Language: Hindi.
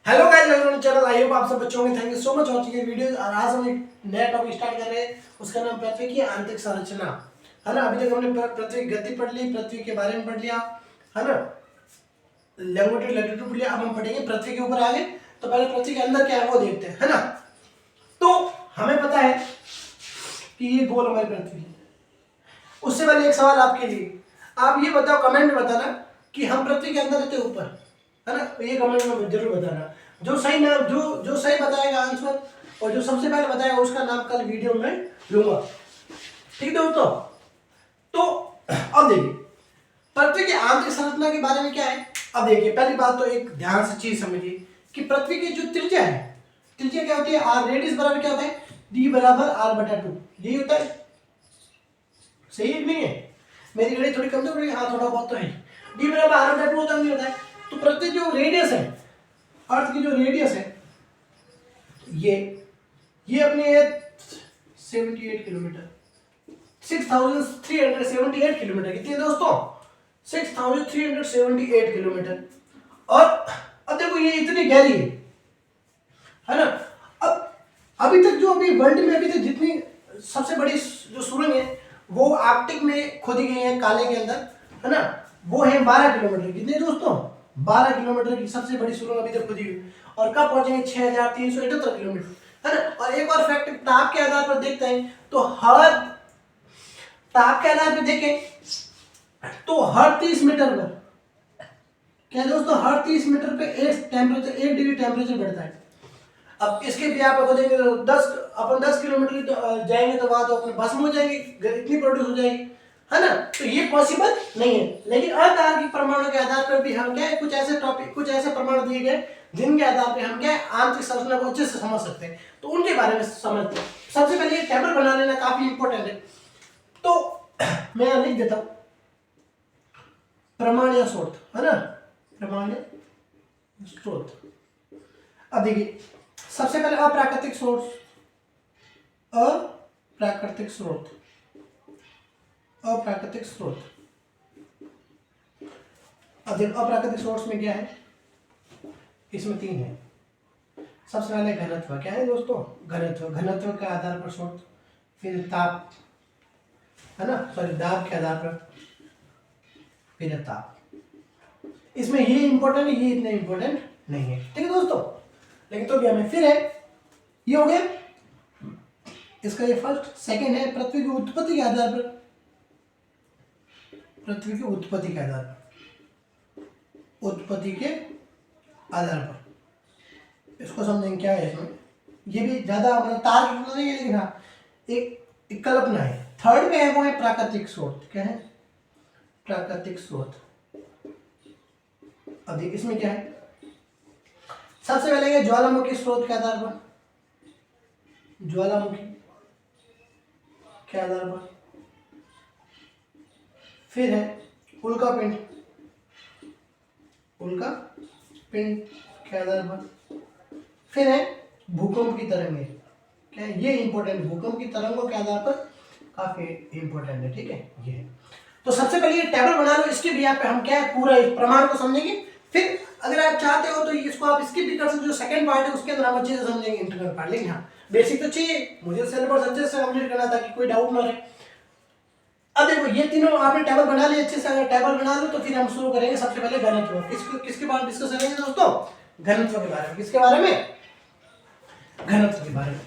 Hello guys, welcome to channel. I hope आप सब बच्चों में thank you so much watching ये वीडियो। और आज हम एक नया टॉपिक स्टार्ट कर रहे हैं, उसका नाम पृथ्वी की आंतरिक संरचना है ना। अभी तक हमने पृथ्वी की गति पढ़ ली, पृथ्वी के बारे में पढ़ लिया है ना, लैटिट्यूड लैटिट्यूड पढ़ लिया। अब हम पढ़ेंगे पृथ्वी के ऊपर आगे। तो पहले पृथ्वी के अंदर क्या है वो देखते हैं, है ना। तो हमें पता है कि ये गोल हमारी पृथ्वी है। उससे पहले एक सवाल आपके लिए, आप ये बताओ, कमेंट में बताना कि हम पृथ्वी के अंदर रहते ऊपर, है ना। ये कमेंट में जरूर बताना। जो सही नाम जो सही बताएगा आंसर और जो सबसे पहले बताएगा उसका नाम कल वीडियो में लूंगा, ठीक है दोस्तों। तो अब देखिए पृथ्वी की आंतरिक संरचना के बारे में क्या है। अब देखिए पहली बात तो एक ध्यान से चीज समझिए कि पृथ्वी की जो त्रिज्या है, त्रिज्या क्या होती है, आर। रेडियस बराबर क्या होता है, डी बराबर आर बटा 2। यही होता है, सही है नहीं है। मेरी घड़ी थोड़ी कमजोर है, हाँ थोड़ा बहुत तो है। डी बराबर आर बटा 2 होता है। तो पृथ्वी जो रेडियस है, अर्थ की जो रेडियस है, ये अपनी है 78 किलोमीटर, 6378 किलोमीटर। कितनी है दोस्तों, 6378 किलोमीटर। और अब देखो ये इतनी गहरी है ना। अब अभी तक जो अभी वर्ल्ड में अभी तक जितनी सबसे बड़ी जो सुरंग है वो आर्कटिक में खोदी गई है, काले के अंदर, है ना। वो है 12 किलोमीटर। कितने दोस्तों, 12 किलोमीटर की सबसे बड़ी सुरंग अभी तक खोदी हुई। और कब पहुंचेंगे, 6378 किलोमीटर, है ना। और एक और फैक्ट ताप के आधार पर देखते हैं, तो हर ताप के आधार पर देखें तो हर 30 मीटर पर क्या दोस्तों, हर 30 मीटर पे एक टेम्परेचर, 1 डिग्री टेम्परेचर बढ़ता है। अब इसके भी आप अगर देखेंगे तो 10 किलोमीटर जाएंगे तो वहां तो अपने भस्म हो जाएगी, इतनी प्रोड्यूस हो जाएगी, है ना। तो ये पॉसिबल नहीं है। लेकिन अतार्किक परमाणु के आधार पर भी हम क्या है, कुछ ऐसे टॉपिक, कुछ ऐसे परमाणु दिए गए जिनके आधार पर हम क्या है आंतरिक संरचना को अच्छे से समझ सकते हैं। तो उनके बारे में समझते हैं। सबसे पहले ये टेबल बना लेना काफी इंपॉर्टेंट है। तो मैं यहां लिख देता हूं प्रमाण या स्रोत, है ना, प्रमाण या स्रोत। अब देखिए सबसे पहले अप्राकृतिक सोर्स, अप्राकृतिक स्रोत, अप्राकृतिक स्रोत। अब देखो अप्राकृतिक सोर्स में क्या है, इसमें 3 है। सबसे पहले घनत्व, क्या है दोस्तों, घनत्व। घनत्व के आधार पर स्रोत, फिर ताप, है ना, सॉरी दाब के आधार पर, फिर ताप। इसमें ये इंपॉर्टेंट है, ये इतना इंपॉर्टेंट नहीं है, ठीक है दोस्तों। लेकिन तो भी हमें फिर है, ये हो गया इसका, ये फर्स्ट। सेकंड है पृथ्वी की उत्पत्ति के आधार पर, पृथ्वी की उत्पत्ति के आधार पर, उत्पत्ति के आधार पर इसको समझेंगे क्या है इसमें। ये भी ज्यादा मतलब तार्किक नहीं है, लेकिन हाँ एक कल्पना है। थर्ड में है वो है प्राकृतिक स्रोत। क्या है, प्राकृतिक स्रोत। अब इसमें क्या है, सबसे पहले ये ज्वालामुखी स्रोत के आधार पर, ज्वालामुखी के आधार पर। फिर है उल्का पिंड, उल्का पिंड के आधार पर। फिर है भूकंप की तरंगें। क्या है, ये इंपॉर्टेंट, भूकंप की तरंगों के आधार पर काफी इंपॉर्टेंट है, ठीक है ये। तो सबसे पहले ये टेबल बना लो, इसके भी आप हम क्या है पूरा प्रमाण को समझेंगे। फिर अगर आप चाहते हो तो इसको आप स्किप भी कर सकते हो, जो सेकंड पार्ट है उसके अंदर हम अच्छे से समझेंगे इंटरनल पार्ट। लेकिन हाँ बेसिक तो चाहिए, मुझे सिलेबस अच्छे से कंप्लीट करना था कि कोई डाउट ना रहे। अब देखो ये तीनों आपने टेबल बना लिए अच्छे से। अगर टेबल बना लो तो फिर हम शुरू करेंगे सबसे पहले घनत्व। किसके बारे में डिस्कस करेंगे दोस्तों, घनत्व के बारे में। किसके बारे में, घनत्व के बारे में।